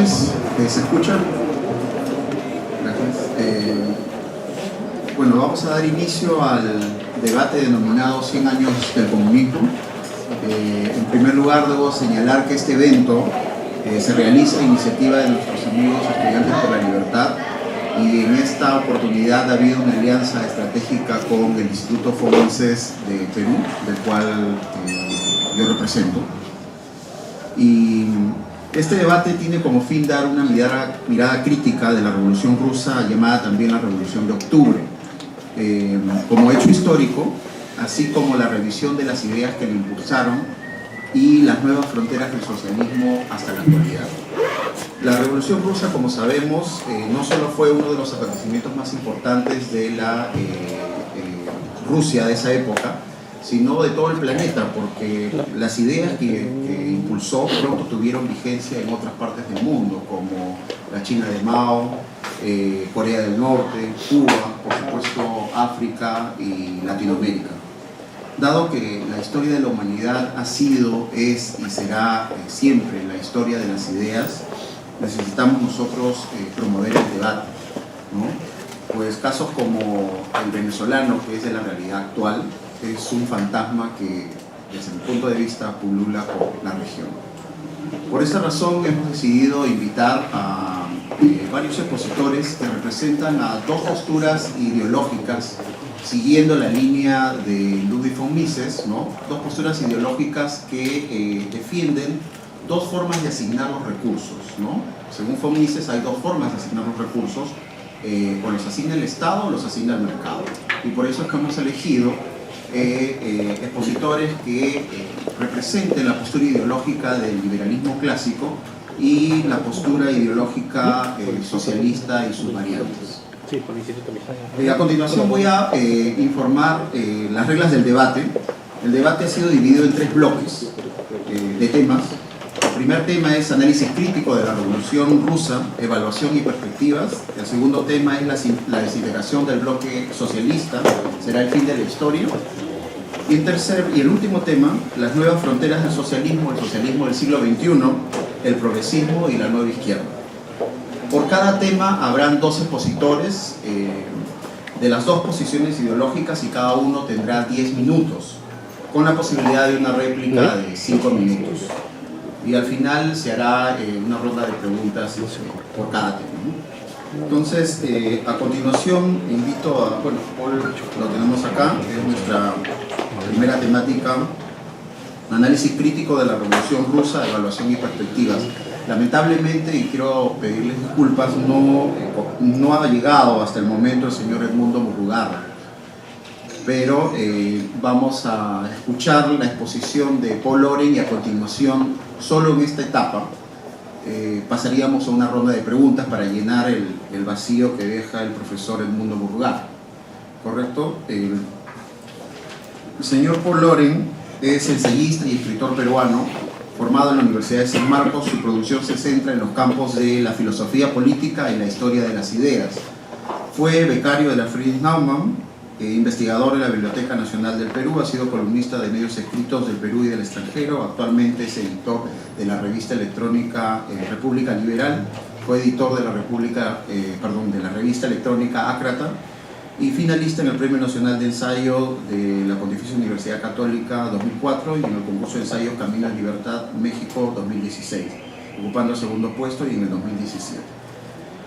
noches, ¿se escucha? Gracias. Bueno, vamos a dar inicio al debate denominado 100 años del comunismo. En primer lugar, debo señalar que este evento se realiza a iniciativa de nuestros amigos Estudiantes por la Libertad, y en esta oportunidad ha habido una alianza estratégica con el Instituto Forenses de Perú, del cual yo represento. Y este debate tiene como fin dar una mirada crítica de la Revolución Rusa, llamada también la Revolución de Octubre, como hecho histórico, así como la revisión de las ideas que lo impulsaron y las nuevas fronteras del socialismo hasta la actualidad. La Revolución Rusa, como sabemos, no solo fue uno de los acontecimientos más importantes de la Rusia de esa época, sino de todo el planeta, porque las ideas que impulsó pronto tuvieron vigencia en otras partes del mundo, como la China de Mao, Corea del Norte, Cuba, por supuesto África y Latinoamérica. Dado que la historia de la humanidad ha sido, es y será siempre la historia de las ideas, necesitamos nosotros promover el debate, ¿no? Pues casos como el venezolano, que es de la realidad actual, es un fantasma que, desde mi punto de vista, pulula por la región. Por esta razón hemos decidido invitar a varios expositores que representan a dos posturas ideológicas, siguiendo la línea de Ludwig von Mises, ¿no? Dos posturas ideológicas que defienden dos formas de asignar los recursos, ¿no? Según von Mises hay dos formas de asignar los recursos, o los asigna el Estado o los asigna el mercado. Y por eso es que hemos elegido expositores que representen la postura ideológica del liberalismo clásico y la postura ideológica socialista y sus variantes. A continuación voy a informar las reglas del debate. El debate ha sido dividido en tres bloques de temas. El primer tema es análisis crítico de la Revolución Rusa, evaluación y perspectivas. El segundo tema es la desintegración del bloque socialista, será el fin de la historia. Y el último tema, las nuevas fronteras del socialismo, el socialismo del siglo XXI, el progresismo y la nueva izquierda. Por cada tema habrán dos expositores de las dos posiciones ideológicas y cada uno tendrá 10 minutos, con la posibilidad de una réplica de 5 minutos. Y al final se hará una ronda de preguntas por cada tema, ¿no? Entonces, a continuación invito a, bueno, Paul lo tenemos acá, es nuestra primera temática, análisis crítico de la Revolución Rusa, evaluación y perspectivas. Lamentablemente, y quiero pedirles disculpas, no ha llegado hasta el momento el señor Edmundo Murrugarra, pero vamos a escuchar la exposición de Paul Loren y a continuación, solo en esta etapa, pasaríamos a una ronda de preguntas para llenar el vacío que deja el profesor Edmundo Murrugarra. ¿Correcto? El señor Paul Loren es ensayista y escritor peruano, formado en la Universidad de San Marcos. Su producción se centra en los campos de la filosofía política y la historia de las ideas. Fue becario de la Friedrich Naumann, investigador en la Biblioteca Nacional del Perú, ha sido columnista de medios escritos del Perú y del extranjero, actualmente es editor de la revista electrónica República Liberal, fue editor de la revista electrónica Ácrata y finalista en el Premio Nacional de Ensayo de la Pontificia Universidad Católica 2004 y en el concurso de ensayos Camino a Libertad México 2016, ocupando el segundo puesto y en el 2017.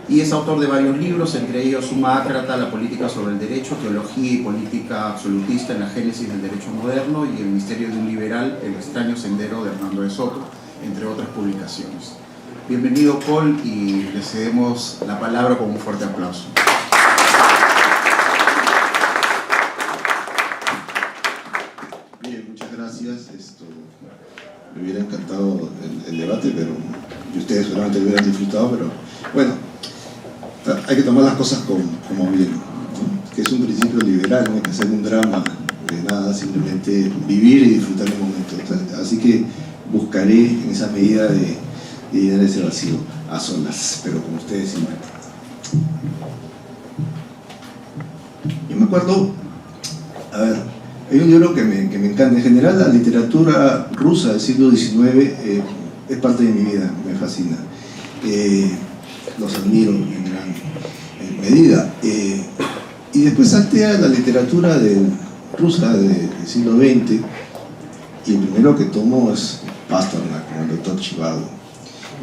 Y es autor de varios libros, entre ellos Suma Ácrata, la política sobre el derecho, teología y política absolutista en la génesis del derecho moderno y el misterio de un liberal, el extraño sendero de Hernando de Soto, entre otras publicaciones. Bienvenido, Paul, y le cedemos la palabra con un fuerte aplauso. Bien, muchas gracias. Me hubiera encantado el debate, pero y ustedes seguramente lo hubieran disfrutado, pero bueno, hay que tomar las cosas como bien, ¿no? Que es un principio liberal, no hay que hacer un drama de nada, simplemente vivir y disfrutar el momento. Así que buscaré en esa medida de llenar ese vacío a solas, pero con ustedes siempre. Yo me acuerdo, a ver, hay un libro que me encanta. En general, la literatura rusa del siglo XIX es parte de mi vida, me fascina. los admiro en gran medida. Y después salté a la literatura rusa del siglo XX, y el primero que tomo es Pasternak, como el doctor Zhivado.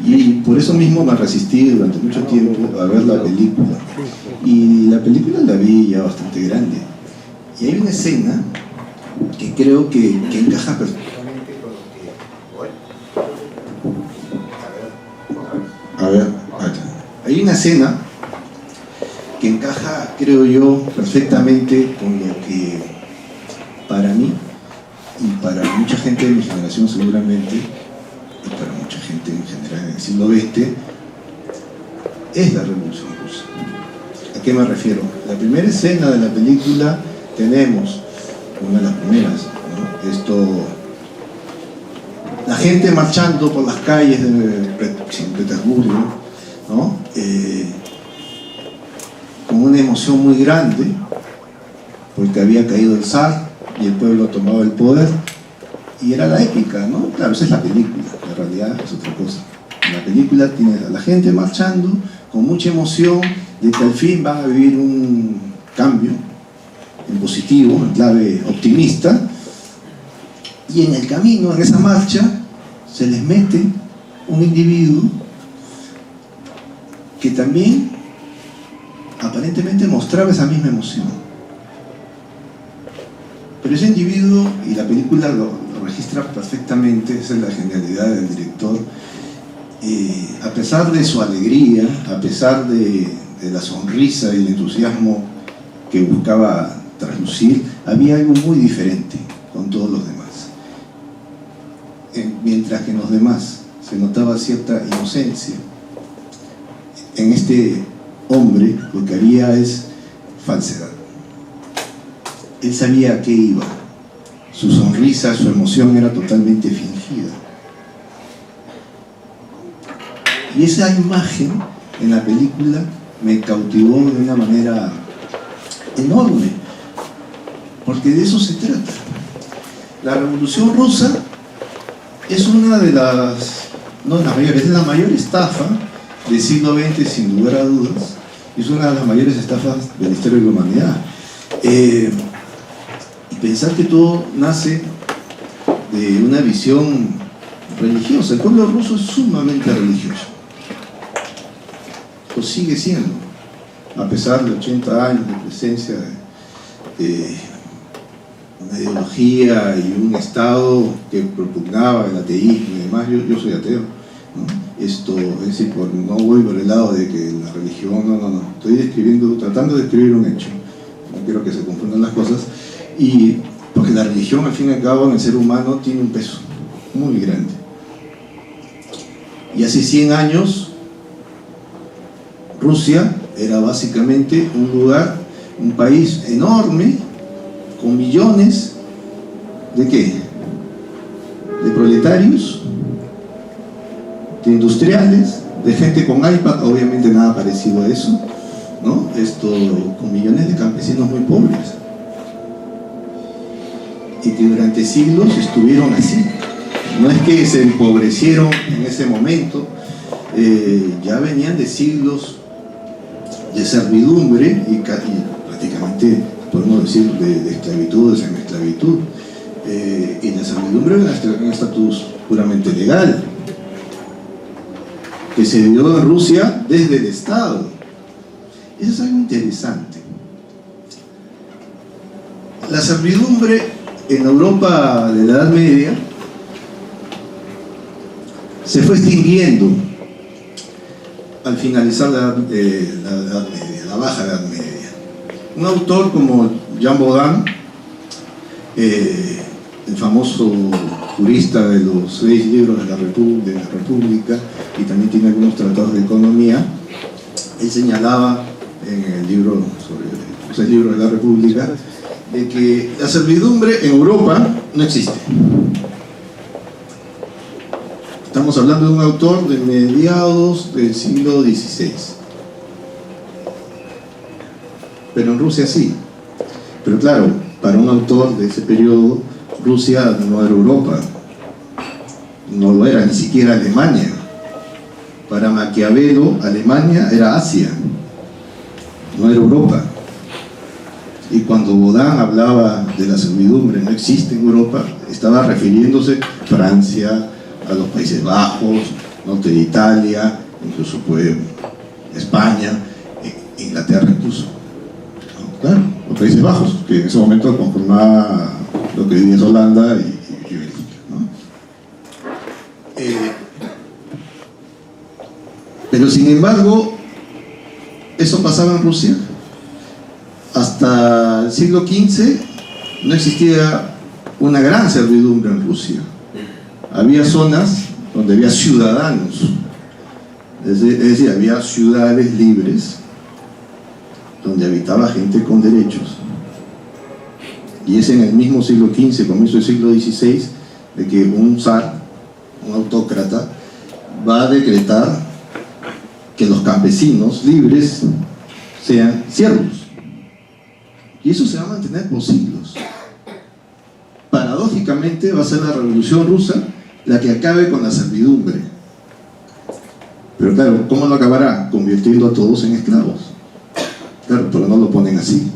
Y por eso mismo me resistí durante mucho tiempo a ver la película. Y la película la vi ya bastante grande. Y hay una escena que creo que encaja perfectamente con lo que... A ver, hay una escena que encaja, creo yo, perfectamente con lo que para mí y para mucha gente de mi generación seguramente, y para mucha gente en general en el siglo XX, es la Revolución Rusa. ¿A qué me refiero? La primera escena de la película tenemos, una de las primeras, ¿no? La gente marchando por las calles de Petersburgo, ¿no? Con una emoción muy grande, porque había caído el zar y el pueblo tomaba el poder, y era la épica, ¿no? Claro, esa es la película, la realidad es otra cosa. En la película tiene a la gente marchando con mucha emoción de que al fin van a vivir un cambio en positivo, en clave optimista, y en el camino, en esa marcha, se les mete un individuo que también aparentemente mostraba esa misma emoción. Pero ese individuo, y la película lo registra perfectamente, esa es la genialidad del director, a pesar de su alegría, a pesar de la sonrisa y el entusiasmo que buscaba traslucir, había algo muy diferente con todos los demás. Mientras que en los demás se notaba cierta inocencia, en este hombre lo que había es falsedad. Él sabía a qué iba. Su sonrisa, su emoción era totalmente fingida. Y esa imagen en la película me cautivó de una manera enorme, porque de eso se trata. La Revolución Rusa es una de las, no de las mayores, es la mayor estafa del siglo XX sin lugar a dudas, y es una de las mayores estafas de la historia de la humanidad. Y pensar que todo nace de una visión religiosa. El pueblo ruso es sumamente religioso, lo sigue siendo, a pesar de 80 años de presencia de una ideología y un Estado que propugnaba el ateísmo y demás. Yo soy ateo, ¿no? Es decir, no voy por el lado de que la religión, no, estoy tratando de describir un hecho, no quiero que se confundan las cosas, y porque la religión al fin y al cabo en el ser humano tiene un peso muy grande. Y hace 100 años Rusia era básicamente un país enorme, con millones de ¿qué? De proletarios, de industriales, de gente con iPad, obviamente nada parecido a eso, ¿no? Con millones de campesinos muy pobres, y que durante siglos estuvieron así. No es que se empobrecieron en ese momento, ya venían de siglos de servidumbre y prácticamente podemos decir de esclavitud, de semi-esclavitud, y la servidumbre era un estatus puramente legal que se dio en Rusia desde el Estado. Eso es algo interesante. La servidumbre en Europa de la Edad Media se fue extinguiendo al finalizar la Edad Media, la Baja Edad Media. Un autor como Jean Baudin, el famoso jurista de los 6 libros de la República, y también tiene algunos tratados de economía, él señalaba en el libro sobre los 6 libros de la República de que la servidumbre en Europa no existe. Estamos hablando de un autor de mediados del siglo XVI. Pero en Rusia sí. Pero claro, para un autor de ese periodo, Rusia no era Europa, no lo era, ni siquiera Alemania. Para Maquiavelo, Alemania era Asia, no era Europa. Y cuando Baudin hablaba de la servidumbre, no existe en Europa, estaba refiriéndose a Francia, a los Países Bajos, norte de Italia, incluso pues España, Inglaterra incluso. Claro, los Países Bajos, que en ese momento conformaba lo que hoy día es Holanda y Bélgica, ¿no? Pero sin embargo, eso pasaba en Rusia. Hasta el siglo XV no existía una gran servidumbre en Rusia. Había zonas donde había ciudadanos, es decir, había ciudades libres donde habitaba gente con derechos. Y es en el mismo siglo XV, comienzo del siglo XVI, de que un zar, un autócrata, va a decretar que los campesinos libres sean siervos. Y eso se va a mantener por siglos. Paradójicamente va a ser la Revolución Rusa la que acabe con la servidumbre. Pero claro, ¿cómo lo acabará? Convirtiendo a todos en esclavos. Claro, pero no lo ponen así.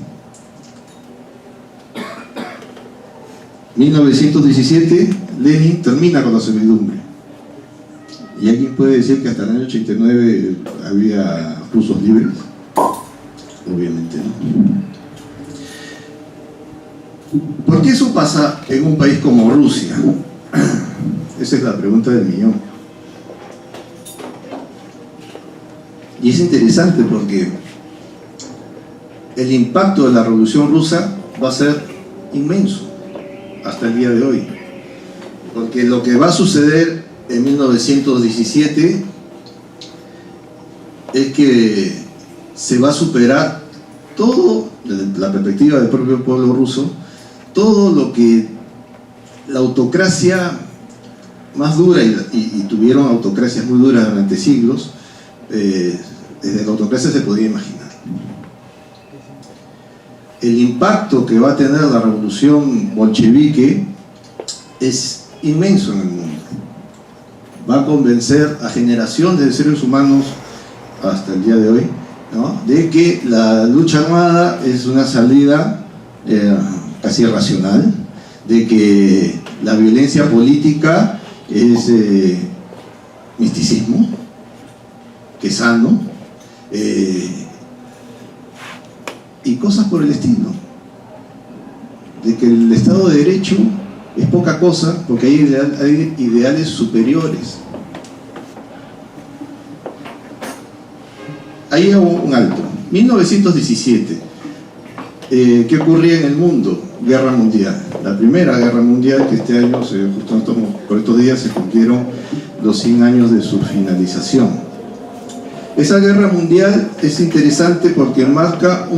1917, Lenin termina con la servidumbre. ¿Y alguien puede decir que hasta el año 89 había rusos libres? Obviamente no. ¿Por qué eso pasa en un país como Rusia? Esa es la pregunta del millón. Y es interesante porque el impacto de la Revolución Rusa va a ser inmenso hasta el día de hoy. Porque lo que va a suceder en 1917 es que se va a superar todo, desde la perspectiva del propio pueblo ruso, todo lo que la autocracia más dura, y tuvieron autocracias muy duras durante siglos, desde la autocracia se podía imaginar. El impacto que va a tener la revolución bolchevique es inmenso en el mundo. Va a convencer a generaciones de seres humanos hasta el día de hoy, ¿no?, de que la lucha armada es una salida casi irracional, de que la violencia política es misticismo, que es sano, y cosas por el estilo, de que el Estado de Derecho es poca cosa porque hay ideales superiores. Ahí hago un alto. 1917. ¿Qué ocurría en el mundo? Guerra mundial. La primera guerra mundial, que este año, justo por estos días, se cumplieron los 100 años de su finalización. Esa guerra mundial es interesante porque marca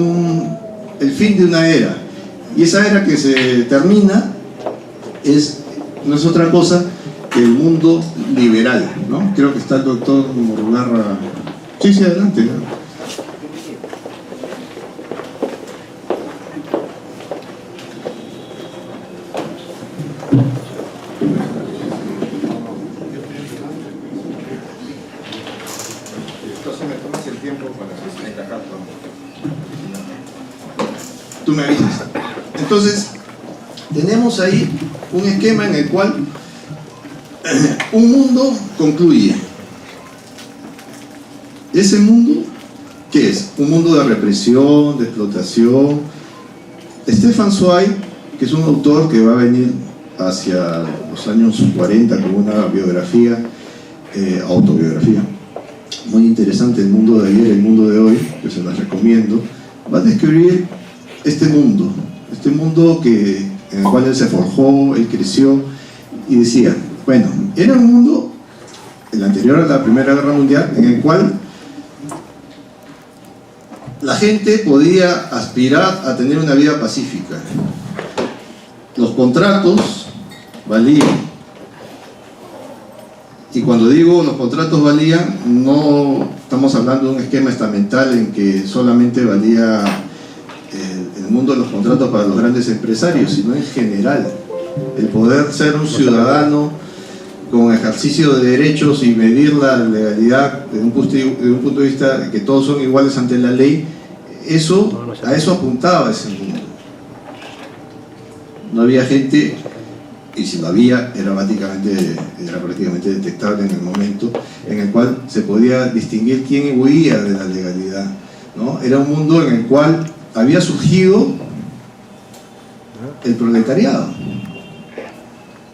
el fin de una era. Y esa era que se termina no es otra cosa que el mundo liberal, ¿no? Creo que está el doctor Murugarra. Sí, adelante, ¿no? Tú me avisas. Entonces, tenemos ahí un esquema en el cual un mundo concluye. Ese mundo, ¿qué es? Un mundo de represión, de explotación. Stefan Zweig, que es un autor que va a venir hacia los años 40 con una biografía, autobiografía, muy interesante, El mundo de ayer, el mundo de hoy, que se las recomiendo. Va a describir este mundo en el cual él se forjó, él creció, y decía, bueno, era un mundo, el anterior a la Primera Guerra Mundial, en el cual la gente podía aspirar a tener una vida pacífica. Los contratos valían. Y cuando digo los contratos valían, no estamos hablando de un esquema estamental en que solamente valía el mundo de los contratos para los grandes empresarios, sino en general. El poder ser un ciudadano con ejercicio de derechos y medir la legalidad desde un punto de vista de que todos son iguales ante la ley, a eso apuntaba ese mundo. No había gente, y si lo había, era prácticamente detectable en el momento en el cual se podía distinguir quién huía de la legalidad, ¿no? Era un mundo en el cual había surgido el proletariado.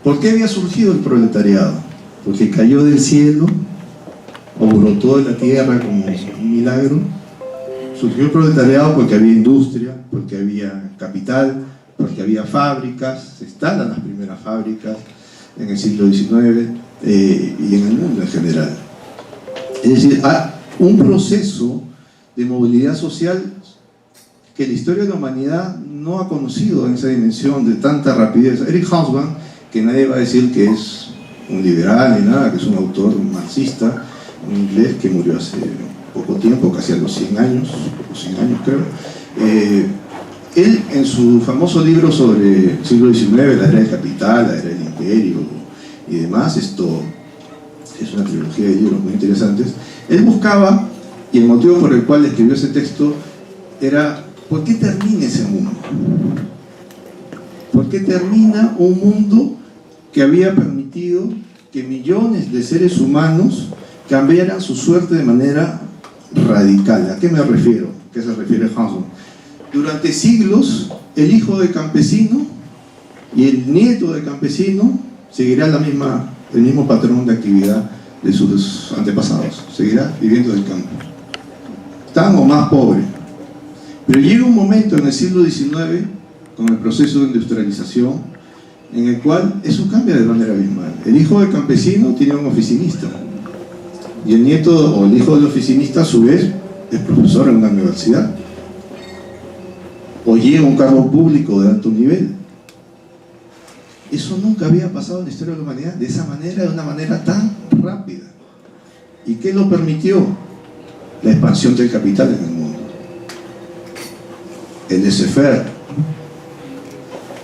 ¿Por qué había surgido el proletariado? Porque cayó del cielo o brotó de la tierra como un milagro. Surgió el proletariado porque había industria, porque había capital, porque había fábricas, se instalan las primeras fábricas en el siglo XIX y en el mundo en general. Es decir, hay un proceso de movilidad social que la historia de la humanidad no ha conocido en esa dimensión de tanta rapidez. Eric Hobsbawm, que nadie va a decir que es un liberal ni nada, que es un autor marxista, un inglés que murió hace poco tiempo, casi a los 100 años creo. Él, en su famoso libro sobre el siglo XIX, la era del capital, la era del imperio y demás, esto es una trilogía de libros muy interesantes, él buscaba, y el motivo por el cual escribió ese texto era: ¿por qué termina ese mundo? ¿Por qué termina un mundo que había permitido que millones de seres humanos cambiaran su suerte de manera radical? ¿A qué me refiero? ¿A qué se refiere Hobsbawm? Durante siglos, el hijo de campesino y el nieto de campesino seguirá el mismo patrón de actividad de sus antepasados. Seguirá viviendo del campo, tan o más pobre. Pero llega un momento en el siglo XIX, con el proceso de industrialización, en el cual eso cambia de manera abismal. El hijo del campesino tiene un oficinista, y el nieto o el hijo del oficinista, a su vez, es profesor en una universidad, o llega a un cargo público de alto nivel. Eso nunca había pasado en la historia de la humanidad de esa manera, de una manera tan rápida. ¿Y qué lo permitió? La expansión del capital en el mundo, el laissez-faire.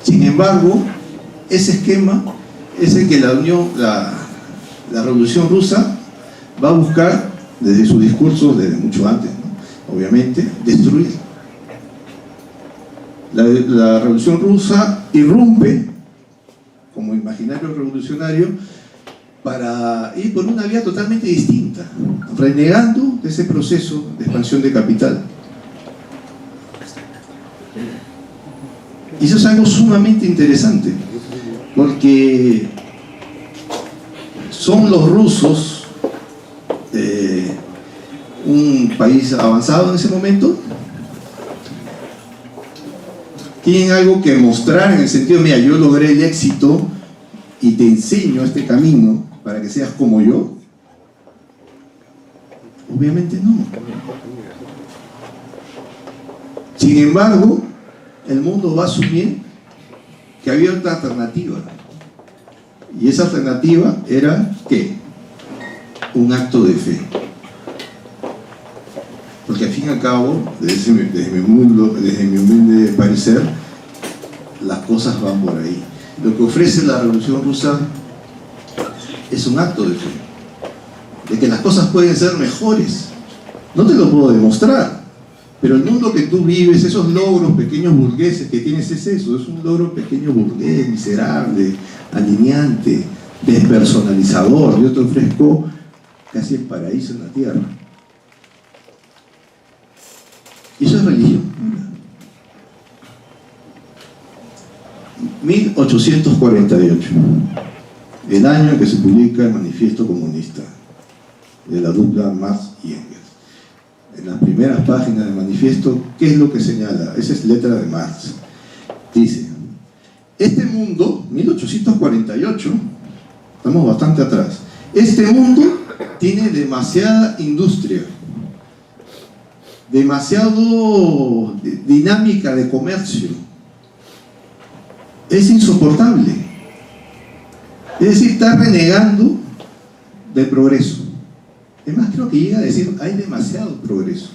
Sin embargo, ese esquema es el que la Revolución Rusa va a buscar desde sus discursos, desde mucho antes, ¿no? Obviamente, destruir. La Revolución Rusa irrumpe como imaginario revolucionario para ir por una vía totalmente distinta, renegando de ese proceso de expansión de capital. Y eso es algo sumamente interesante, porque son los rusos, un país avanzado en ese momento, tienen algo que mostrar en el sentido: mira, yo logré el éxito y te enseño este camino para que seas como yo. Obviamente no. Sin embargo, el mundo va a asumir que había otra alternativa, y esa alternativa era ¿qué? Un acto de fe. Porque al fin y al cabo, desde mi humilde parecer, las cosas van por ahí. Lo que ofrece la Revolución Rusa es un acto de fe, de que las cosas pueden ser mejores. No te lo puedo demostrar, pero el mundo que tú vives, esos logros pequeños burgueses que tienes, es eso: es un logro pequeño burgués, miserable, alineante, despersonalizador. Yo te ofrezco casi el paraíso en la tierra. Y eso es religión. 1848, el año en que se publica el Manifiesto Comunista de la dupla Marx y Engels. En las primeras páginas del manifiesto, ¿qué es lo que señala? Esa es letra de Marx. Dice: este mundo, 1848, estamos bastante atrás, este mundo tiene demasiada industria, demasiado dinámica de comercio, es insoportable. Es decir, está renegando del progreso. Es más, creo que llega a decir: hay demasiado progreso.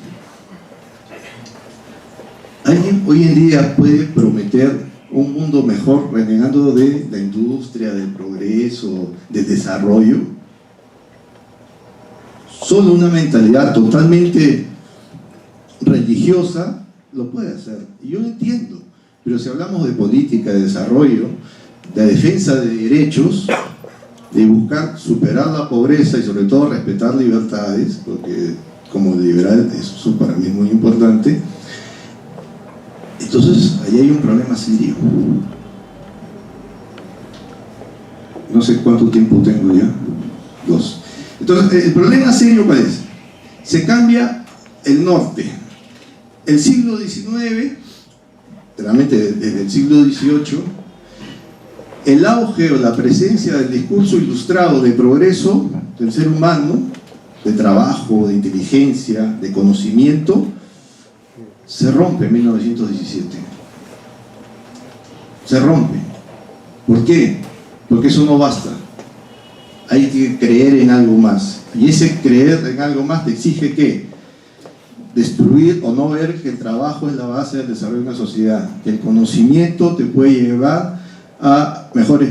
¿Alguien hoy en día puede prometer un mundo mejor, renegando de la industria, del progreso, del desarrollo. Solo una mentalidad totalmente religiosa lo puede hacer. Y yo lo entiendo, pero si hablamos de política, de desarrollo, de defensa de derechos, de buscar superar la pobreza y sobre todo respetar libertades, porque como liberal eso para mí es muy importante, entonces ahí hay un problema serio. No sé cuánto tiempo tengo ya. 2. Entonces, el problema serio ¿cuál es? Se cambia el norte. El siglo XIX, realmente desde el siglo XVIII, el auge o la presencia del discurso ilustrado de progreso del ser humano, de trabajo, de inteligencia, de conocimiento, se rompe en 1917. Se rompe. ¿Por qué? Porque eso no basta. Hay que creer en algo más. Y ese creer en algo más te exige ¿qué? Destruir o no ver que el trabajo es la base del desarrollo de una sociedad, que el conocimiento te puede llevar a mejores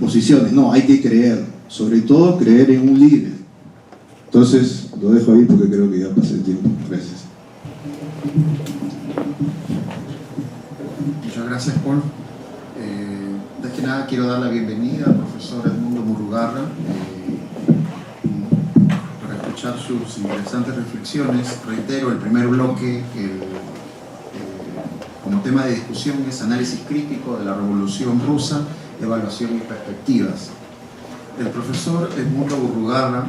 posiciones. No, hay que creer, sobre todo creer en un líder. Entonces, lo dejo ahí porque creo que ya pasé el tiempo. Gracias. Muchas gracias, Paul. Antes que nada quiero dar la bienvenida al profesor Edmundo Murrugarra para escuchar sus interesantes reflexiones. Reitero, el primer bloque, como tema de discusión es análisis crítico de la Revolución Rusa, evaluación y perspectivas. El profesor Edmundo Murrugarra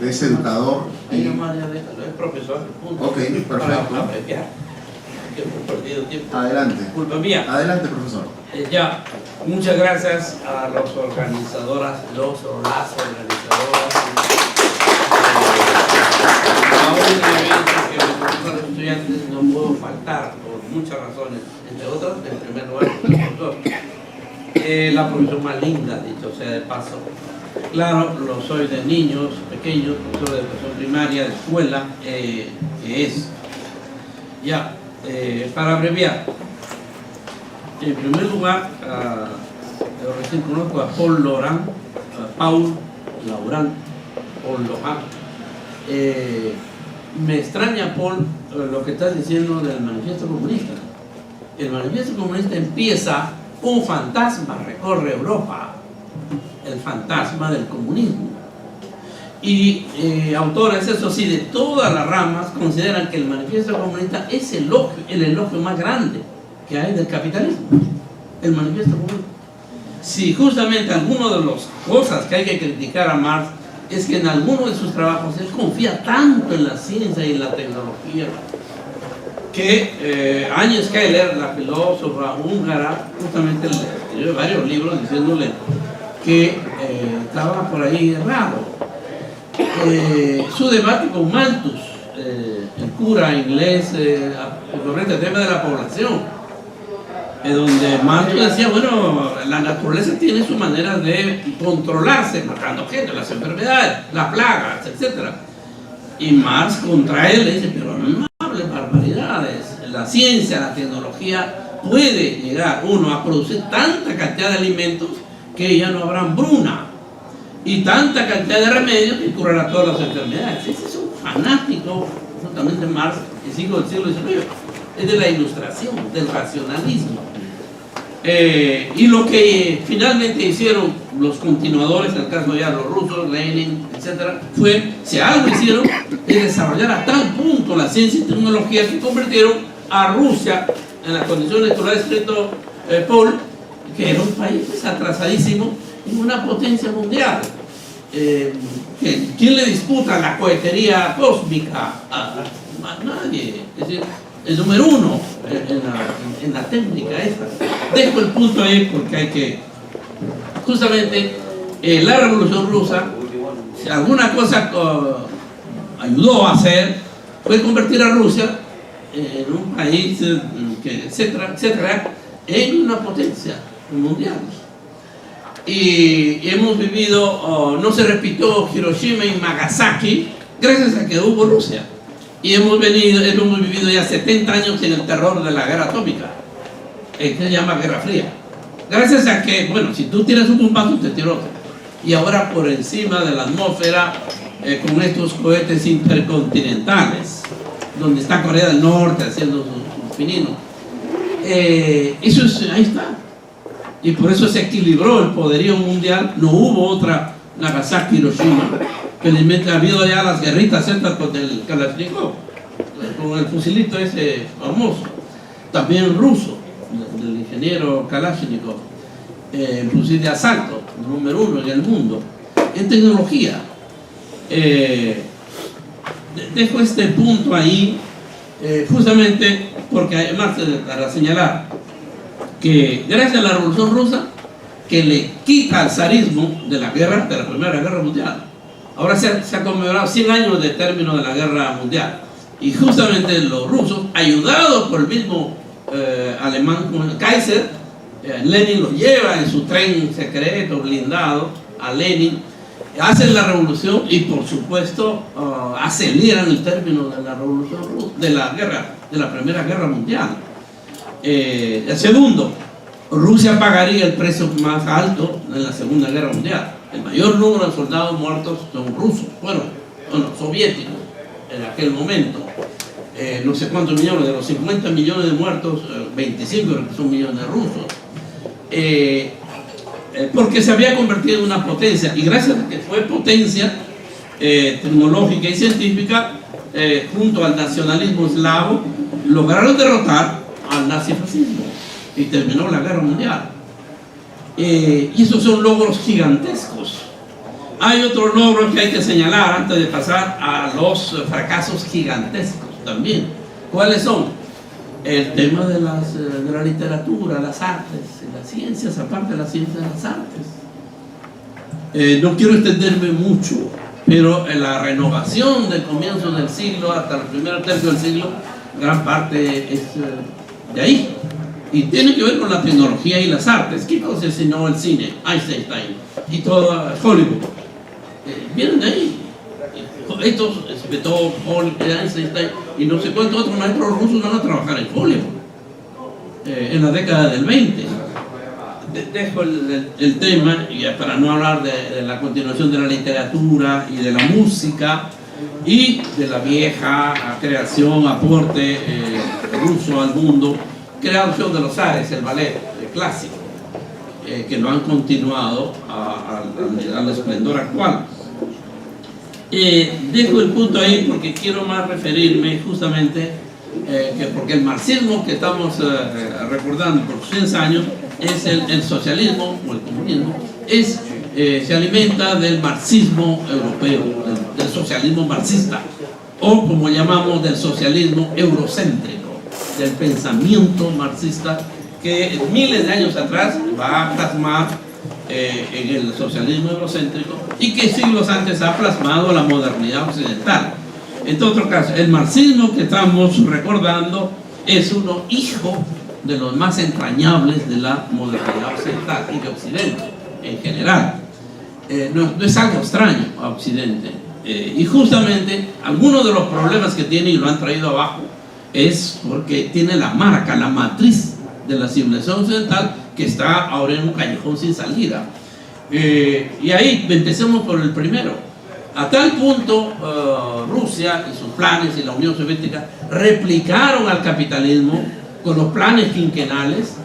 es educador. Ahí nomás ya déjalo, es profesor. Punto. Ok, perfecto. Adelante. Culpa mía. Adelante, profesor. Ya, muchas gracias a los organizadoras, o las organizadoras. A un evento que me convocan los estudiantes no puedo faltar por muchas razones, entre otras, en primer lugar, el profesor. La profesión más linda, dicho sea de paso. Claro, lo soy de niños pequeños, profesor de educación primaria, de escuela, que es. Ya, para abreviar, en primer lugar, yo recién conozco a Paul Laurent, Paul Laurent. Me extraña, Paul, lo que estás diciendo del manifiesto comunista. El manifiesto comunista empieza, un fantasma recorre Europa, el fantasma del comunismo. Y autores, eso sí, de todas las ramas, consideran que el manifiesto comunista es el elogio más grande que hay del capitalismo. El manifiesto comunista. Si justamente alguna de las cosas que hay que criticar a Marx es que en alguno de sus trabajos él confía tanto en la ciencia y en la tecnología que Anya Skyler, la filósofa húngara, justamente le escribió varios libros diciéndole que estaba por ahí errado. Su debate con Malthus, el cura inglés, sobre el tema de la población, donde Malthus decía, bueno, la naturaleza tiene su manera de controlarse, matando gente, las enfermedades, las plagas, etc. Y Marx contra él le dice, pero no hable barbaridades, la ciencia, la tecnología puede llegar uno a producir tanta cantidad de alimentos que ya no habrá hambruna y tanta cantidad de remedios que curará todas las enfermedades. Ese es un fanático, justamente Marx, el siglo XIX, es de la ilustración, del racionalismo. Y lo que finalmente hicieron los continuadores, en el caso ya los rusos, Lenin, etc., fue, si algo hicieron, es desarrollar a tal punto la ciencia y tecnología que convirtieron a Rusia, en las condiciones que lo ha escrito Paul, que era un país atrasadísimo, en una potencia mundial. ¿Quién le disputa la cohetería cósmica? A nadie. Es decir, el número uno en la técnica esta. Dejo el punto ahí porque hay que, justamente, la Revolución Rusa, si alguna cosa ayudó a hacer, fue convertir a Rusia en un país, etcétera, etcétera, en una potencia mundial. Y hemos vivido, no se repitió Hiroshima y Nagasaki gracias a que hubo Rusia. Y hemos vivido ya 70 años en el terror de la guerra atómica, que se llama Guerra Fría. Gracias a que, bueno, si tú tiras un bombazo, te tiro otro. Y ahora por encima de la atmósfera, con estos cohetes intercontinentales, donde está Corea del Norte haciendo sus pininos. Eso es, ahí está. Y por eso se equilibró el poderío mundial. No hubo otra Nagasaki, Hiroshima. Felizmente ha habido ya las guerritas estas con el Kalashnikov, con el fusilito ese famoso. También ruso, del ingeniero Kalashnikov, fusil de asalto, número 1 en el mundo. En tecnología. Dejo este punto ahí, justamente porque además para señalar que gracias a la Revolución Rusa, que le quita al zarismo de la Primera Guerra Mundial. Ahora se ha conmemorado 100 años de término de la Guerra Mundial. Y justamente los rusos, ayudados por el mismo alemán Kaiser, Lenin lo lleva en su tren secreto, blindado, a Lenin, hacen la revolución y por supuesto aceleran el término de la revolución rusa, de la Primera Guerra Mundial. El segundo, Rusia pagaría el precio más alto en la Segunda Guerra Mundial. El mayor número de soldados muertos son rusos, bueno, soviéticos en aquel momento. No sé cuántos millones, de los 50 millones de muertos, 25 son millones de rusos. Porque se había convertido en una potencia, y gracias a que fue potencia tecnológica y científica, junto al nacionalismo eslavo, lograron derrotar al nazifascismo y terminó la guerra mundial. Y esos son logros gigantescos. Hay otros logros que hay que señalar antes de pasar a los fracasos gigantescos también. ¿Cuáles son? El tema de la literatura, las artes, las ciencias, aparte de las ciencias de las artes. No quiero extenderme mucho, pero en la renovación del comienzo del siglo hasta el primer tercio del siglo, gran parte es de ahí. Y tiene que ver con la tecnología y las artes. ¿Qué cosa enseñó el cine? Einstein y todo Hollywood. Vienen de ahí. Estos, Beethoven, Einstein y no sé cuántos otros maestros rusos van a trabajar en Hollywood en la década del 20. Dejo el tema, y para no hablar de la continuación de la literatura y de la música y de la vieja creación, aporte ruso al mundo, creación de los Ares, el ballet clásico, que lo han continuado al esplendor actual. Dejo el punto ahí porque quiero más referirme justamente porque el marxismo que estamos recordando por 100 años es el socialismo o el comunismo, se alimenta del marxismo europeo, del socialismo marxista, o como llamamos del socialismo eurocéntrico, del pensamiento marxista que miles de años atrás va a plasmar en el socialismo eurocéntrico y que siglos antes ha plasmado la modernidad occidental. En otro caso, el marxismo que estamos recordando es uno hijo de los más entrañables de la modernidad occidental y de Occidente en general. No es algo extraño a Occidente. Y justamente algunos de los problemas que tiene y lo han traído abajo es porque tiene la marca, la matriz de la civilización occidental que está ahora en un callejón sin salida. Y ahí empecemos por el primero. A tal punto Rusia y sus planes y la Unión Soviética replicaron al capitalismo con los planes quinquenales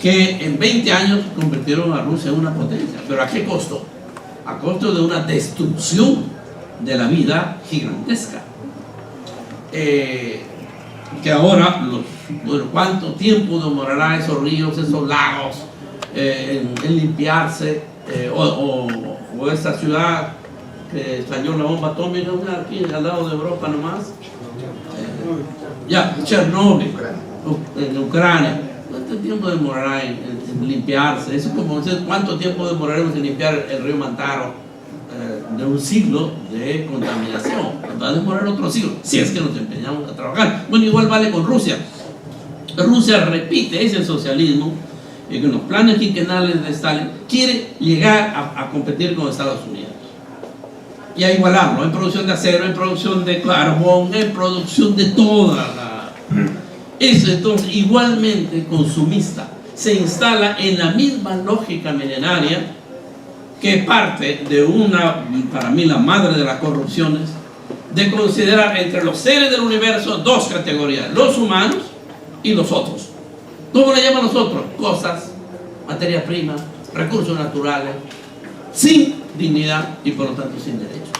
que en 20 años convirtieron a Rusia en una potencia. ¿Pero a qué costo? A costo de una destrucción de la vida gigantesca. Que ahora, ¿cuánto tiempo demorará esos ríos, esos lagos en limpiarse? O esa ciudad que estalló la bomba atómica aquí al lado de Europa nomás, Chernóbil, en Ucrania. ¿Cuánto tiempo demorará en limpiarse? Eso es como cuánto tiempo demoraremos en limpiar el río Mantaro de un siglo de contaminación. Va a demorar otro siglo si es que nos empeñamos a trabajar. Bueno, igual vale con Rusia. Rusia repite ese socialismo y con los planes quinquenales de Stalin quiere llegar a competir con Estados Unidos. y a igualarlo en producción de acero, en producción de carbón, en producción de toda la... Eso entonces igualmente consumista se instala en la misma lógica milenaria que parte de una, para mí la madre de las corrupciones, de considerar entre los seres del universo dos categorías, los humanos y los otros. ¿Cómo le llaman los otros? Cosas, materia prima, recursos naturales, sin dignidad y por lo tanto sin derecho.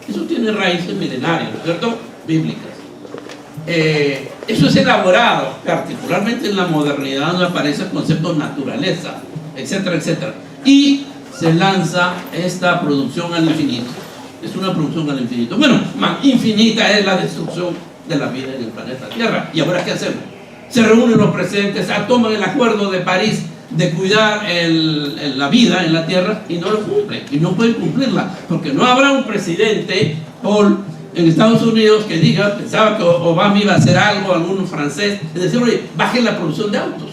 Eso tiene raíces milenarias, ¿no es cierto? Bíblicas. Eso es elaborado, particularmente en la modernidad, donde aparece el concepto de naturaleza, etcétera, etcétera. Y se lanza esta producción al infinito. Es una producción al infinito. Bueno, infinita es la destrucción de la vida en el planeta Tierra. ¿Y ahora qué hacemos? Se reúnen los presidentes, toman el acuerdo de París de cuidar la vida en la Tierra y no lo cumplen, y no pueden cumplirla, porque no habrá un presidente, Paul, en Estados Unidos que diga, pensaba que Obama iba a hacer algo, algún francés, es decir, oye, bajen la producción de autos,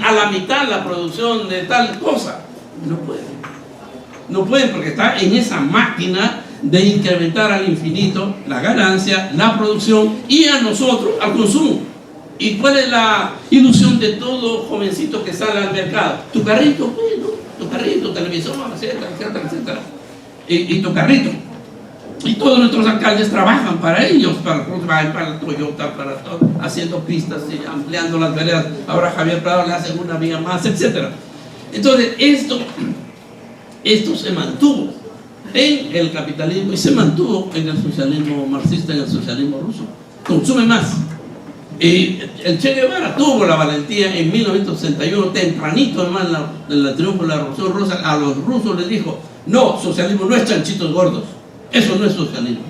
a la mitad la producción de tal cosa. No pueden. No pueden porque está en esa máquina de incrementar al infinito la ganancia, la producción y a nosotros al consumo. ¿Y cuál es la ilusión de todo jovencito que sale al mercado? Tu carrito, bueno, tu carrito, televisor, etcétera, etcétera, etcétera. Y tu carrito. Y todos nuestros alcaldes trabajan para ellos, para el Toyota, para todo, haciendo pistas y ampliando las veredas. Ahora Javier Prado le hace una vía más, etcétera. Entonces, esto se mantuvo en el capitalismo y se mantuvo en el socialismo marxista, en el socialismo ruso. Consume más. Y el Che Guevara tuvo la valentía en 1961, tempranito además del triunfo de la Revolución Rusa, a los rusos les dijo: no, socialismo no es chanchitos gordos, eso no es socialismo.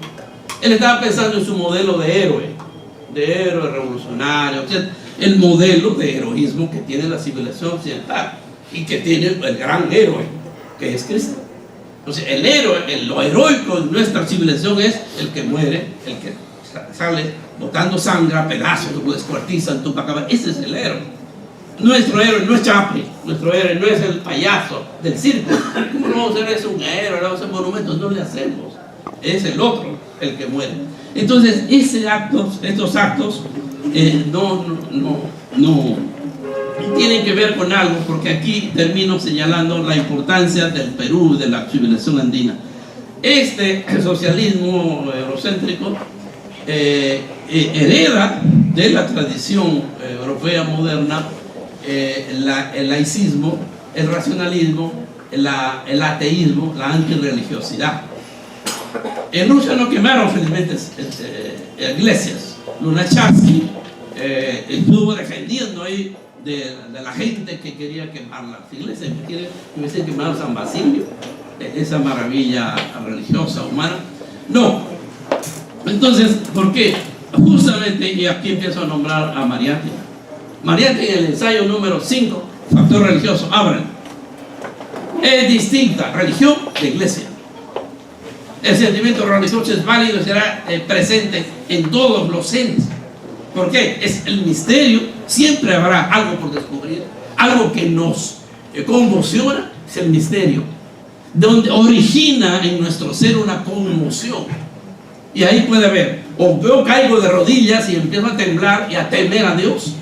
Él estaba pensando en su modelo de héroe revolucionario, el modelo de heroísmo que tiene la civilización occidental y que tiene el gran héroe, que es Cristo. Entonces, el héroe, lo heroico de nuestra civilización es el que muere, el que sale botando sangre a pedazos, lo descuartizan, ese es el héroe. Nuestro héroe no es Chaplin, nuestro héroe no es el payaso del circo. ¿Cómo no vamos a hacer eso un héroe? Vamos a hacer monumentos, no le hacemos. Es el otro el que muere. Entonces, estos actos no tienen que ver con algo, porque aquí termino señalando la importancia del Perú, de la civilización andina. Este socialismo eurocéntrico hereda de la tradición europea moderna el laicismo, el racionalismo, el ateísmo, la antirreligiosidad. En Rusia no quemaron felizmente iglesias. Lunacharsky estuvo defendiendo ahí de la gente que quería quemar las iglesias, que hubiesen quemado San Basilio, esa maravilla religiosa humana. No. Entonces, ¿por qué? Justamente, y aquí empiezo a nombrar a Mariátegui. Mariátegui, en el ensayo número 5, factor religioso, abren. Es distinta religión de iglesia. El sentimiento religioso es válido y será presente en todos los seres. ¿Por qué? Es el misterio, siempre habrá algo por descubrir, algo que nos conmociona, es el misterio, donde origina en nuestro ser una conmoción. Y ahí puede haber, o yo caigo de rodillas y empiezo a temblar y a temer a Dios,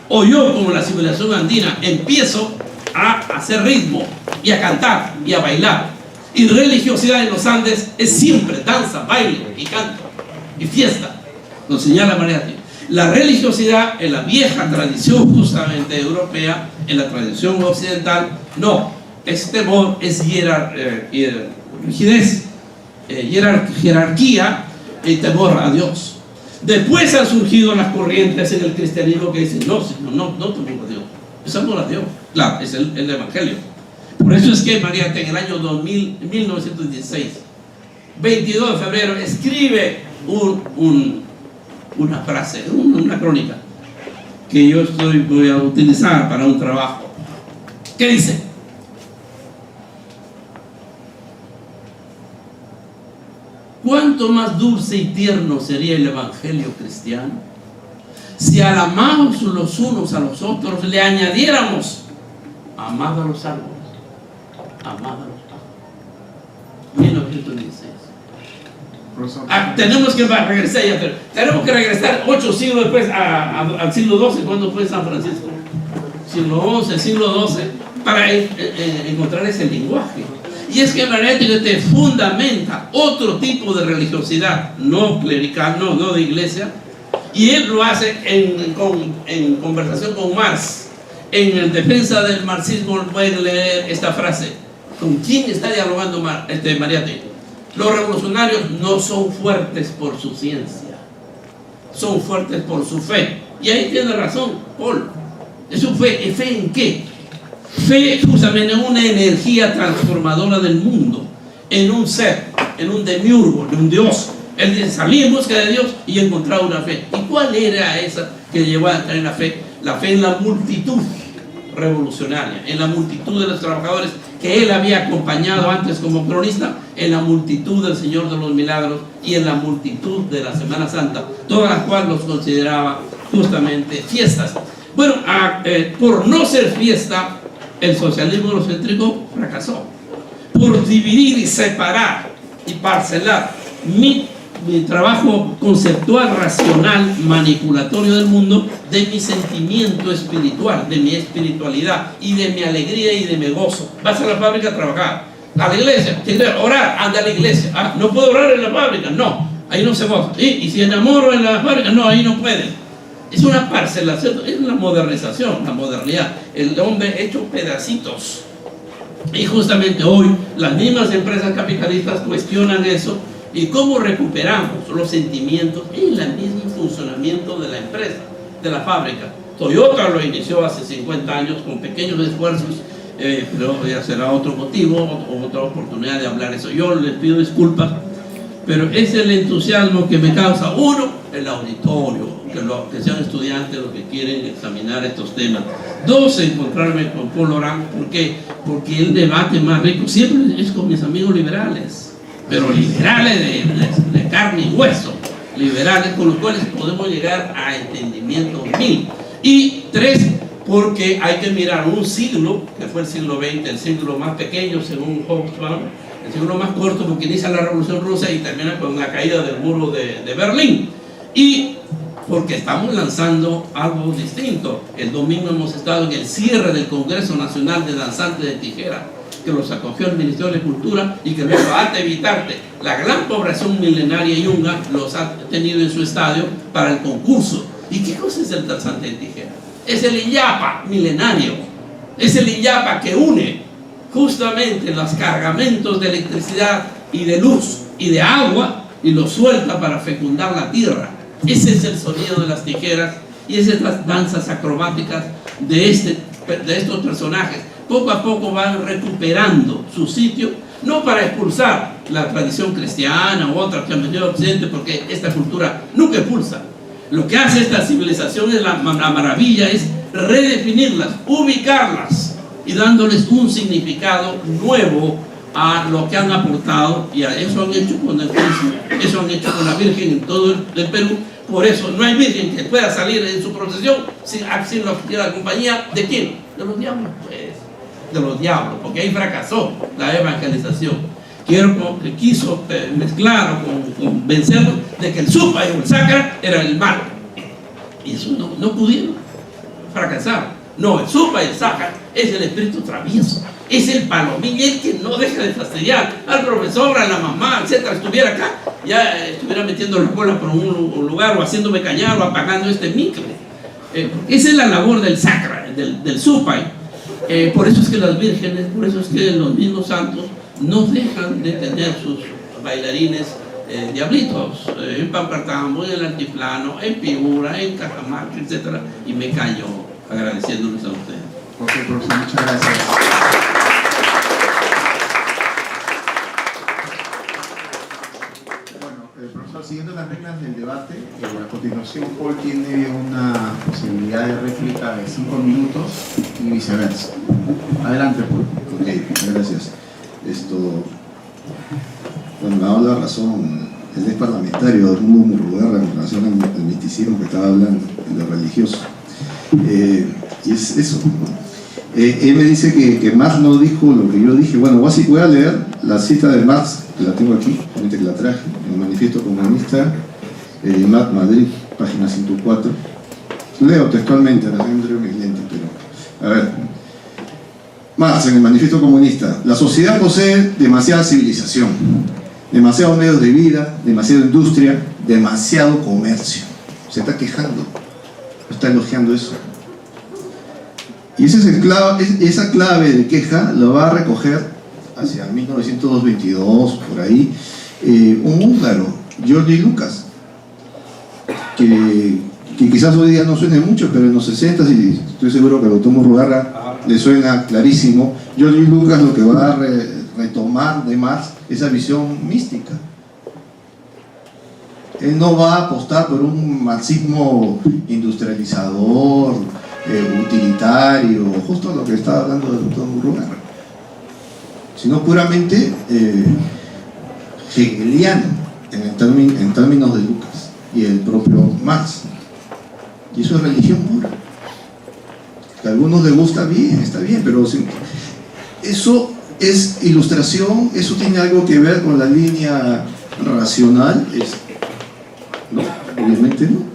o yo, como la civilización andina, empiezo a hacer ritmo y a cantar y a bailar. Y religiosidad en los Andes es siempre danza, baile y canto y fiesta, lo señala Mariátegui. La religiosidad en la vieja tradición justamente europea, en la tradición occidental, no, es temor, es rigidez, jerarquía y temor a Dios. Después han surgido las corrientes en el cristianismo que dicen: no, no temor a Dios, es amor a Dios. Claro, es el evangelio. Por eso es que Mariátegui en el año 1916, 22 de febrero, escribe una frase, una crónica que yo voy a utilizar para un trabajo, que dice: ¿cuánto más dulce y tierno sería el evangelio cristiano si al amarnos los unos a los otros le añadiéramos amad a los árboles, amad a los pájaros? 1916. Tenemos que regresar ya, pero tenemos que regresar 8 siglos después al siglo XII, cuando fue San Francisco. Siglo XI, siglo XII, para encontrar ese lenguaje. Y es que María te fundamenta otro tipo de religiosidad, no clerical, no de iglesia, y él lo hace en conversación con Marx. En defensa del marxismo pueden leer esta frase: ¿con quién está dialogando Mariátegui? Los revolucionarios no son fuertes por su ciencia, son fuertes por su fe. Y ahí tiene razón Paul. ¿Eso fe en qué? Fe justamente en una energía transformadora del mundo, en un ser, en un demiurgo, en un Dios. Él dice: salí en busca de Dios y he encontrado una fe. ¿Y cuál era esa que llevó a tener la fe? La fe en la multitud revolucionaria, en la multitud de los trabajadores que él había acompañado antes como cronista, en la multitud del Señor de los Milagros y en la multitud de la Semana Santa, todas las cuales los consideraba justamente fiestas. Bueno, por no ser fiesta, el socialismo eurocéntrico fracasó. Por dividir y separar y parcelar mi trabajo conceptual, racional, manipulatorio del mundo, de mi sentimiento espiritual, de mi espiritualidad y de mi alegría y de mi gozo. Vas a la fábrica a trabajar, a la iglesia, ¿quieres orar? Anda a la iglesia. Ah, no puedo orar en la fábrica, no, ahí no se goza. Y si enamoro en la fábrica, no, ahí no puede. Es una parcelación, es una modernización, la modernidad, el hombre hecho pedacitos. Y justamente hoy las mismas empresas capitalistas cuestionan eso. ¿Y cómo recuperamos los sentimientos en el mismo funcionamiento de la empresa, de la fábrica? Toyota lo inició hace 50 años con pequeños esfuerzos, pero ya será otro motivo, otra oportunidad de hablar eso. Yo les pido disculpas, pero es el entusiasmo que me causa, uno, el auditorio, que sean estudiantes los que quieren examinar estos temas. Dos, encontrarme con Paul Laurent. ¿Por qué? Porque el debate más rico siempre es con mis amigos liberales, pero liberales de carne y hueso, liberales con los cuales podemos llegar a entendimiento mil. Y tres, porque hay que mirar un siglo, que fue el siglo XX, el siglo más pequeño según Hobsbawm, el siglo más corto porque inicia la Revolución Rusa y termina con la caída del muro de Berlín. Y porque estamos lanzando algo distinto. El domingo hemos estado en el cierre del Congreso Nacional de Danzantes de Tijera, que los acogió el Ministerio de Cultura y que luego, arte evitarte, la gran población milenaria yunga los ha tenido en su estadio para el concurso. ¿Y qué cosa es el danzante de tijera? Es el Illapa milenario, es el Illapa que une justamente los cargamentos de electricidad y de luz y de agua y los suelta para fecundar la tierra. Ese es el sonido de las tijeras y esas las danzas acrobáticas de estos personajes. Poco a poco van recuperando su sitio, no para expulsar la tradición cristiana u otra que han venido al occidente, porque esta cultura nunca expulsa. Lo que hace esta civilización es la maravilla, es redefinirlas, ubicarlas y dándoles un significado nuevo a lo que han aportado, y a eso han hecho con el Cristo, eso han hecho con la Virgen en todo el Perú. Por eso no hay virgen que pueda salir en su procesión sin la compañía de quién, de los diablos, pues, de los diablos, porque ahí fracasó la evangelización. Quiso mezclar o convencerlos de que el supa y el sacra era el mal, y eso no pudieron, fracasaron. No, el supa y el sacra es el espíritu travieso, es el palomín, el que no deja de fastidiar al profesor, a la mamá, etcétera. Estuviera acá, ya estuviera metiendo la cola por un lugar o haciéndome callar o apagando este micro. Esa es la labor del sacra, del supa. Por eso es que las vírgenes, por eso es que los mismos santos no dejan de tener sus bailarines diablitos, en Pampatambo, en el Altiplano, en Piura, en Cajamarca, etcétera. Y me callo agradeciéndoles a ustedes. Ok, profesor, muchas gracias. Bueno, profesor, siguiendo las reglas del debate, a continuación Paul tiene una posibilidad de réplica de 5 minutos y viceversa. Adelante, Paul. Ok, muchas gracias. Bueno, me ha dado la razón, él es parlamentario del mundo murrugarra en relación al misticismo que estaba hablando, de lo religioso. Y es eso, ¿no? Él me dice que Marx no dijo lo que yo dije. Bueno, voy a leer la cita de Marx, que la tengo aquí, que la traje, en el Manifiesto Comunista, Madrid, página 104. Leo textualmente, la gente entre mis lentes, pero... A ver. Marx, en el Manifiesto Comunista: la sociedad posee demasiada civilización, demasiados medios de vida, demasiada industria, demasiado comercio. Se está quejando, está elogiando eso. Y esa clave de queja lo va a recoger hacia 1922, por ahí, un húngaro, Georgi Lucas, que quizás hoy día no suene mucho, pero en los 60, y estoy seguro que a Dr. Murrugarra le suena clarísimo. Georgi Lucas lo que va a retomar de Marx esa visión mística. Él no va a apostar por un marxismo industrializador, utilitario, justo lo que estaba hablando el doctor Murrugarra, sino puramente hegeliano en términos de Lucas y el propio Marx. Y eso es religión pura. Que a algunos les gusta bien, está bien, pero eso es ilustración, eso tiene algo que ver con la línea racional, no, obviamente no.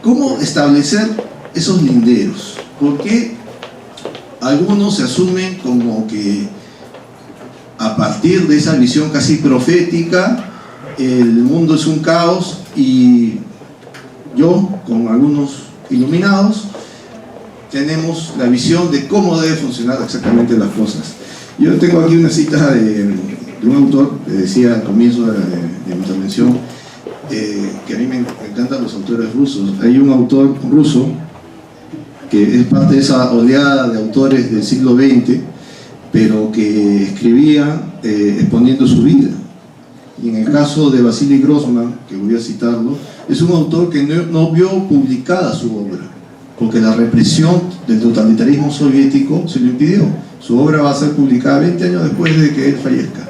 ¿Cómo establecer esos linderos? Porque algunos se asumen como que a partir de esa visión casi profética el mundo es un caos, y yo, con algunos iluminados, tenemos la visión de cómo deben funcionar exactamente las cosas. Yo tengo aquí una cita de un autor, que decía al comienzo de mi intervención, que a mí me encantan los autores rusos. Hay un autor ruso que es parte de esa oleada de autores del siglo XX, pero que escribían exponiendo su vida. Y en el caso de Vasily Grossman, que voy a citarlo, es un autor que no vio publicada su obra, porque la represión del totalitarismo soviético se lo impidió. Su obra va a ser publicada 20 años después de que él fallezca,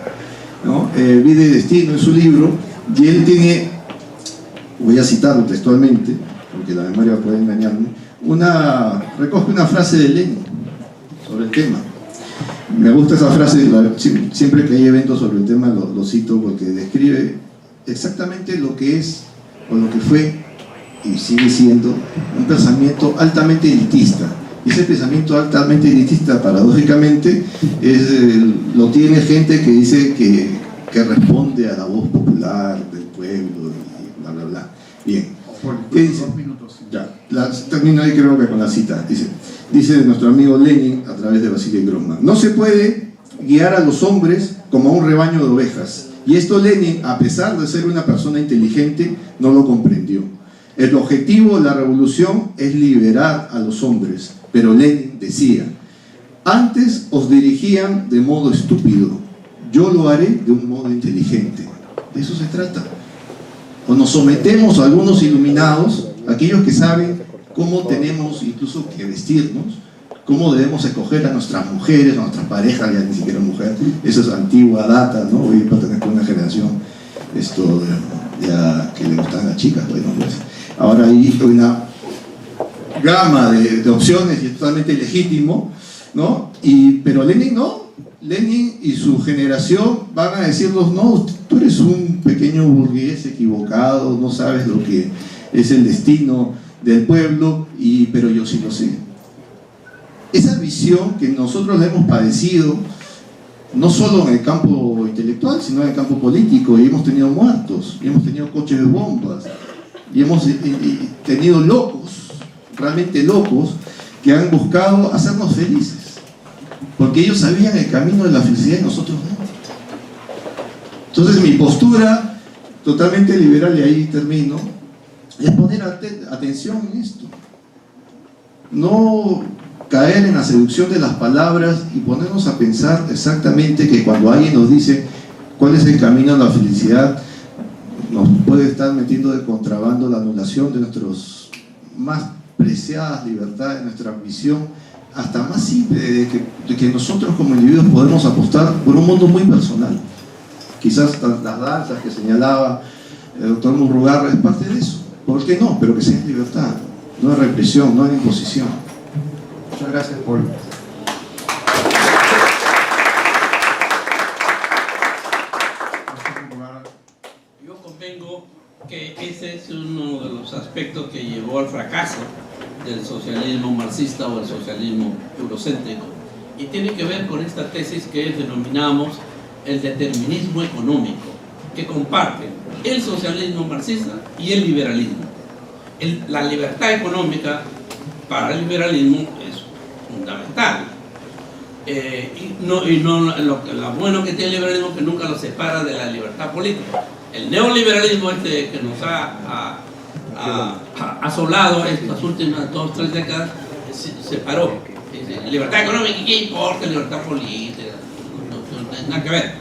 ¿no? Vida y Destino es su libro, y él tiene, voy a citarlo textualmente, porque la memoria puede engañarme, recoge una frase de Lenin sobre el tema. Me gusta esa frase, siempre que hay eventos sobre el tema lo cito, porque describe exactamente lo que es, o lo que fue, y sigue siendo, un pensamiento altamente elitista. Y ese pensamiento altamente elitista, paradójicamente, lo tiene gente que dice que responde a la voz popular del pueblo, y bla, bla, bla. Bien. ¿Qué dice? Ya, termino ahí creo que con la cita. Dice nuestro amigo Lenin a través de Vasily Grossman: no se puede guiar a los hombres como a un rebaño de ovejas. Y esto Lenin, a pesar de ser una persona inteligente, no lo comprendió. El objetivo de la revolución es liberar a los hombres, pero Lenin decía: antes os dirigían de modo estúpido, yo lo haré de un modo inteligente. De eso se trata. O nos sometemos a algunos iluminados, aquellos que saben cómo tenemos incluso que vestirnos, cómo debemos escoger a nuestras mujeres, a nuestras parejas, ya ni siquiera mujer, eso es antigua data, ¿no? Hoy pertenezco a una generación ya que le gustan las chicas, bueno, pues ahora hay una gama de opciones y es totalmente legítimo, ¿no? Pero Lenin no. Lenin y su generación van a decirnos: no, tú eres un pequeño burgués equivocado, no sabes lo que es el destino del pueblo, pero yo sí lo sé. Esa visión que nosotros la hemos padecido, no solo en el campo intelectual, sino en el campo político, y hemos tenido muertos, y hemos tenido coches de bombas, y hemos tenido locos, realmente locos, que han buscado hacernos felices, porque ellos sabían el camino de la felicidad y nosotros no. Entonces mi postura totalmente liberal, y ahí termino, es poner atención en esto, no caer en la seducción de las palabras y ponernos a pensar exactamente que cuando alguien nos dice cuál es el camino a la felicidad, nos puede estar metiendo de contrabando la anulación de nuestras más preciadas libertades, nuestra visión hasta más simple de que nosotros como individuos podemos apostar por un mundo muy personal. Quizás las danzas que señalaba el doctor Murrugarra es parte de eso. ¿Por qué no? Pero que sea en libertad, no en represión, no en imposición. Muchas gracias, Paul. Yo convengo que ese es uno de los aspectos que llevó al fracaso del socialismo marxista o el socialismo eurocéntrico, y tiene que ver con esta tesis que denominamos el determinismo económico, que comparten el socialismo marxista y el liberalismo. La libertad económica para el liberalismo es fundamental, lo bueno que tiene el liberalismo es que nunca lo separa de la libertad política. El neoliberalismo que nos ha asolado estas últimas 2 o 3 décadas se paró. Libertad económica, ¿qué importa? Libertad política, no tiene nada que ver.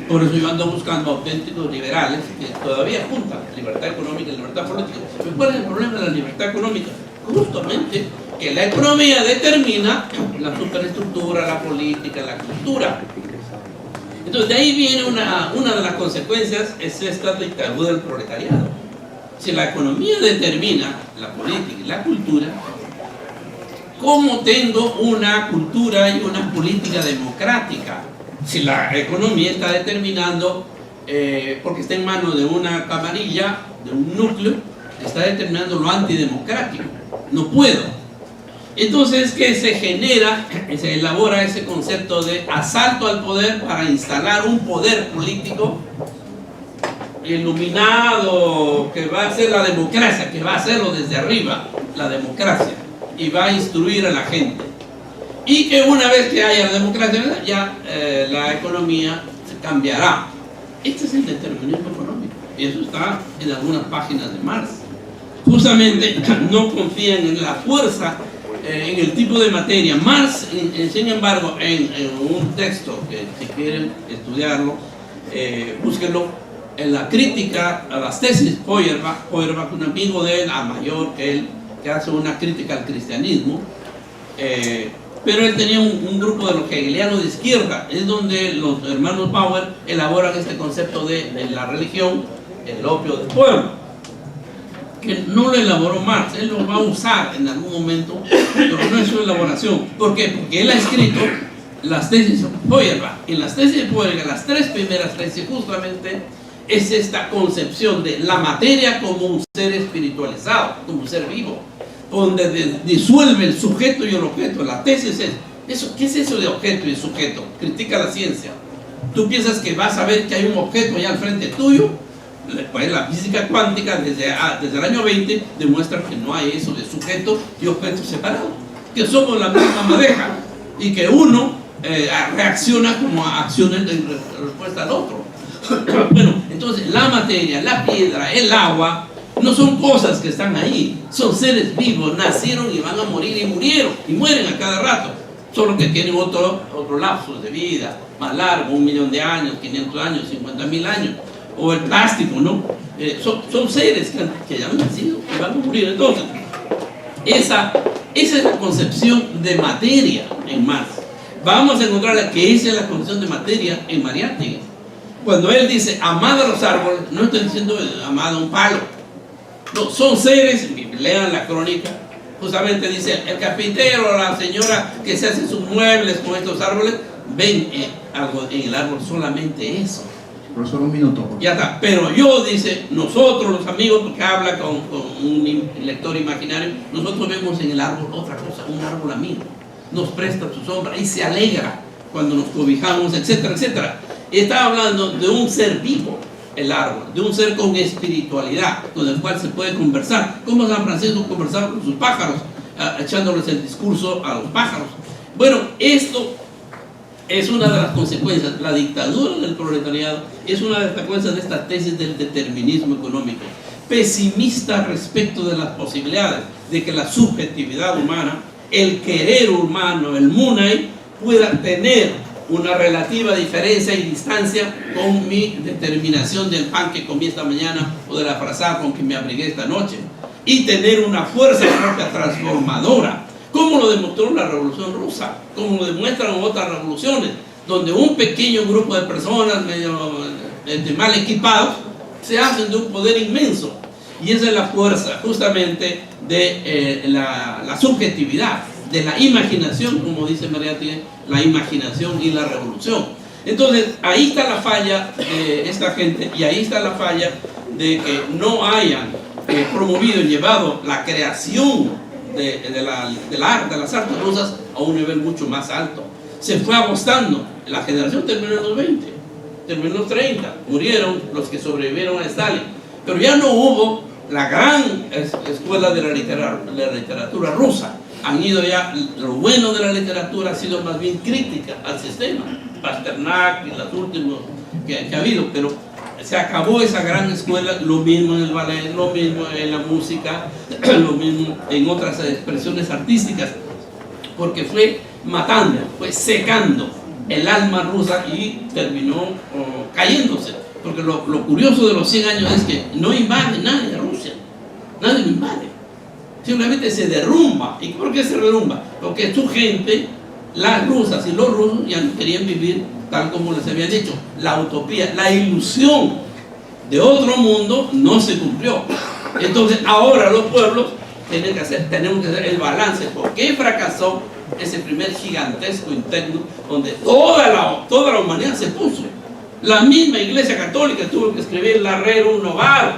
Por eso yo ando buscando auténticos liberales que todavía juntan libertad económica y libertad política. ¿Pero cuál es el problema de la libertad económica? Justamente que la economía determina la superestructura, la política, la cultura. Entonces de ahí viene una de las consecuencias, es esta dictadura del proletariado. Si la economía determina la política y la cultura, ¿cómo tengo una cultura y una política democrática? Si la economía está determinando, porque está en manos de una camarilla, de un núcleo, está determinando lo antidemocrático. No puedo. Entonces, ¿qué se genera? Se elabora ese concepto de asalto al poder para instalar un poder político iluminado, que va a ser la democracia, que va a hacerlo desde arriba, la democracia, y va a instruir a la gente. Y que una vez que haya la democracia, ya la economía se cambiará. Este es el determinismo económico, y eso está en algunas páginas de Marx. Justamente no confían en la fuerza, en el tipo de materia. Marx, sin embargo, en un texto que si quieren estudiarlo, búsquenlo, en la crítica a las tesis Feuerbach, un amigo de él, mayor que él, que hace una crítica al cristianismo, pero él tenía un grupo de los hegelianos de izquierda, es donde los hermanos Bauer elaboran este concepto de la religión, el opio del pueblo, que no lo elaboró Marx. Él lo va a usar en algún momento, pero no es su elaboración. ¿Por qué? Porque él ha escrito las tesis Feuerbach. En las tesis Feuerbach, las 3 primeras tesis, justamente es esta concepción de la materia como un ser espiritualizado, como un ser vivo, donde disuelve el sujeto y el objeto. La tesis es eso. ¿Qué es eso de objeto y sujeto? Critica la ciencia. Tú piensas que vas a ver que hay un objeto allá al frente tuyo. Pues la física cuántica desde el año 20 demuestra que no hay eso de sujeto y objeto separado, que somos la misma madeja y que uno reacciona como acciona en respuesta al otro. Bueno, entonces la materia, la piedra, el agua no son cosas que están ahí, son seres vivos, nacieron y van a morir y murieron y mueren a cada rato, solo que tienen otro lapso de vida más largo, 1.000.000 de años, 500 años, 50.000 años. O el plástico, ¿no? Son seres que ya han nacido y van a morir. Entonces, esa es la concepción de materia en Marx. Vamos a encontrar que esa es la concepción de materia en Mariátegui. Cuando él dice amad a los árboles, no está diciendo amad a un palo. No, son seres, lean la crónica, justamente dice el carpintero, la señora que se hace sus muebles con estos árboles, ven algo en el árbol, solamente eso. Profesor, un minuto. Ya está, pero yo, dice, nosotros los amigos, porque habla con un lector imaginario, nosotros vemos en el árbol otra cosa, un árbol amigo, nos presta su sombra y se alegra cuando nos cobijamos, etcétera, etcétera. Y está hablando de un ser vivo, el árbol, de un ser con espiritualidad, con el cual se puede conversar, como San Francisco conversaba con sus pájaros, echándoles el discurso a los pájaros. Bueno, esto es una de las consecuencias. La dictadura del proletariado es una de las consecuencias de esta tesis del determinismo económico, pesimista respecto de las posibilidades de que la subjetividad humana, el querer humano, el munay, pueda tener una relativa diferencia y distancia con mi determinación del pan que comí esta mañana o de la frazada con que me abrigué esta noche, y tener una fuerza propia transformadora, como lo demostró la Revolución Rusa, como lo demuestran otras revoluciones, donde un pequeño grupo de personas medio mal equipados se hacen de un poder inmenso. Y esa es la fuerza justamente de la subjetividad, de la imaginación, como dice Mariátegui, la imaginación y la revolución. Entonces, ahí está la falla de esta gente, y ahí está la falla de que no hayan promovido y llevado la creación de las artes rusas a un nivel mucho más alto. Se fue agostando. La generación terminó en los 20, terminó en los 30, murieron los que sobrevivieron a Stalin, pero ya no hubo la gran escuela de la literatura rusa. Han ido ya, lo bueno de la literatura ha sido más bien crítica al sistema, Pasternak y los últimos que ha habido, pero se acabó esa gran escuela. Lo mismo en el ballet, lo mismo en la música, lo mismo en otras expresiones artísticas, porque fue matando, fue secando el alma rusa y terminó cayéndose. Porque lo curioso de los 100 años es que no invade nadie a Rusia, nadie lo invade, simplemente se derrumba. ¿Y por qué se derrumba? Porque su gente, las rusas y los rusos, ya no querían vivir tal como les había dicho. La utopía, la ilusión de otro mundo no se cumplió. Entonces ahora los pueblos tenemos que hacer el balance. ¿Por qué fracasó ese primer gigantesco intento donde toda la humanidad se puso? La misma Iglesia Católica tuvo que escribir la Rerum Novarum,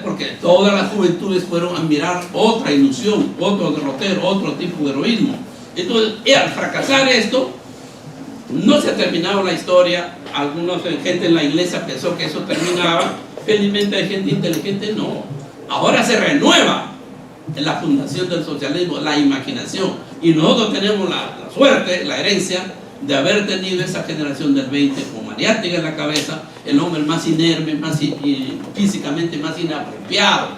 porque todas las juventudes fueron a mirar otra ilusión, otro derrotero, otro tipo de heroísmo. Entonces, al fracasar esto, no se ha terminado la historia. Algunos gente en la iglesia pensó que eso terminaba. Felizmente hay gente inteligente, no. Ahora se renueva en la fundación del socialismo, la imaginación. Y nosotros tenemos la suerte, la herencia de haber tenido esa generación del 20 con Mariátegui en la cabeza, el hombre más inerme, más físicamente más inapropiado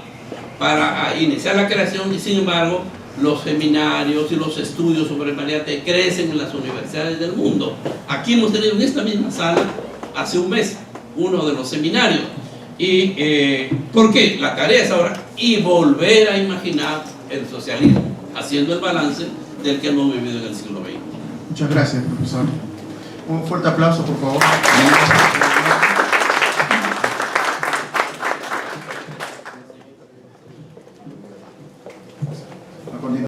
para iniciar la creación. Y sin embargo, los seminarios y los estudios sobre Mariátegui crecen en las universidades del mundo. Aquí hemos tenido en esta misma sala hace un mes uno de los seminarios. Y ¿por qué? La tarea es ahora y volver a imaginar el socialismo, haciendo el balance del que hemos vivido en el siglo XX. Muchas gracias, profesor. Un fuerte aplauso, por favor.